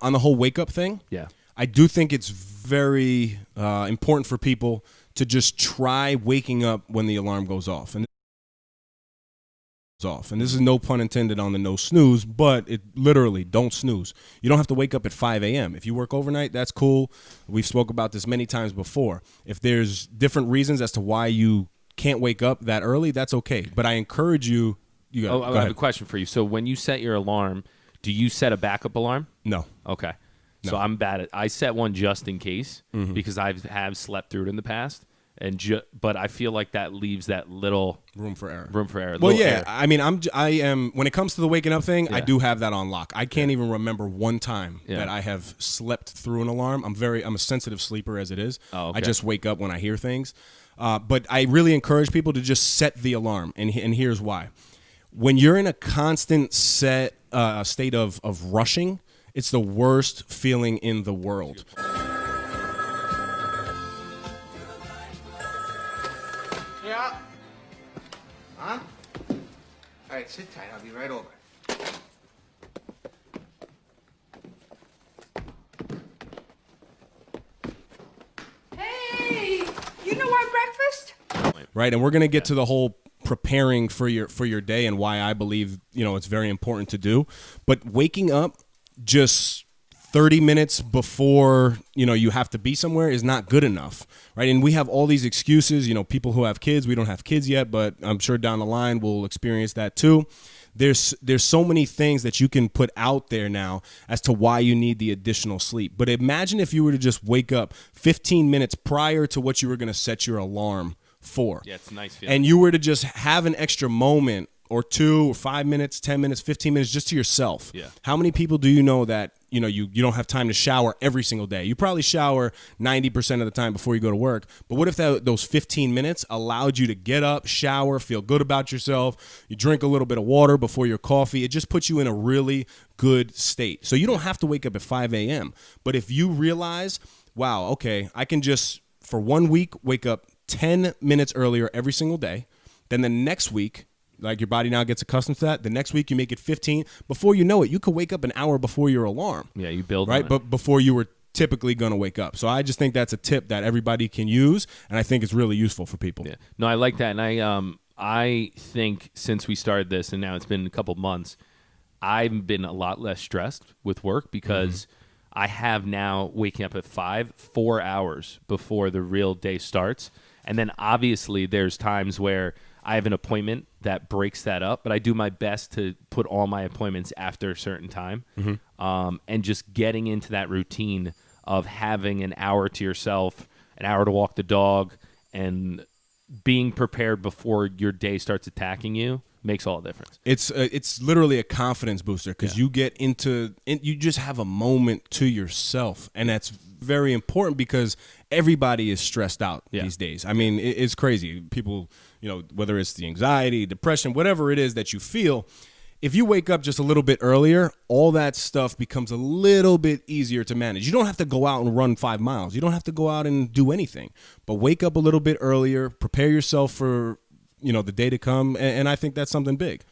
On the whole wake up thing, Yeah. I do think it's very important for people to just try waking up when the alarm goes off. And this is no pun intended on the no snooze, but it literally don't snooze. You don't have to wake up at 5 a.m. If you work overnight, that's cool. We've spoke about this many times before. If there's different reasons as to why you can't wake up that early, that's okay. But I encourage you. Go I ahead. have a question for you. So when you set your alarm, do you set a backup alarm? No. Okay. No. So I'm bad at. I set one just in case because I have slept through it in the past, but I feel like that leaves that little Room for error. Well, yeah. error. I mean, I am when it comes to the waking up thing, I Yeah. do have that on lock. I can't even remember one time Yeah. that I have slept through an alarm. I'm a sensitive sleeper as it is. Oh, okay. I just wake up when I hear things. But I really encourage people to just set the alarm, and here's why. When you're in a constant state of rushing, it's the worst feeling in the world. Yeah. Huh? All right, sit tight. I'll be right over. Hey, you know our breakfast? Right, and we're going to get to the whole preparing for your day and why I believe, it's very important to do. But waking up just 30 minutes before, you have to be somewhere is not good enough, right? And we have all these excuses, people who have kids, we don't have kids yet, but I'm sure down the line we'll experience that too. There's so many things that you can put out there now as to why you need the additional sleep. But imagine if you were to just wake up 15 minutes prior to what you were going to set your alarm for. Yeah, it's a nice feeling. And you were to just have an extra moment or 2 or 5 minutes, 10 minutes, 15 minutes just to yourself. Yeah. How many people do you know that, you don't have time to shower every single day? You probably shower 90% of the time before you go to work. But what if those 15 minutes allowed you to get up, shower, feel good about yourself? You drink a little bit of water before your coffee. It just puts you in a really good state. So you don't have to wake up at 5 a.m. But if you realize, wow, okay, I can just, for 1 week, wake up 10 minutes earlier every single day. Then the next week, like your body now gets accustomed to that. The next week you make it 15. Before you know it, you could wake up an hour before your alarm. Yeah, you build right, on it. but before you were typically going to wake up. So I just think that's a tip that everybody can use, and I think it's really useful for people. Yeah. No, I like that, and I think since we started this, and now it's been a couple months, I've been a lot less stressed with work because I have now waking up at 4 hours before the real day starts, and then obviously there's times where I have an appointment that breaks that up, but I do my best to put all my appointments after a certain time, and just getting into that routine of having an hour to yourself, an hour to walk the dog, and being prepared before your day starts attacking you makes all the difference. It's literally a confidence booster because you get you just have a moment to yourself, and that's very important because everybody is stressed out these days. I mean, it's crazy. People, whether it's the anxiety, depression, whatever it is that you feel, if you wake up just a little bit earlier, all that stuff becomes a little bit easier to manage. You don't have to go out and run 5 miles. You don't have to go out and do anything, but wake up a little bit earlier, prepare yourself for, the day to come. And I think that's something big.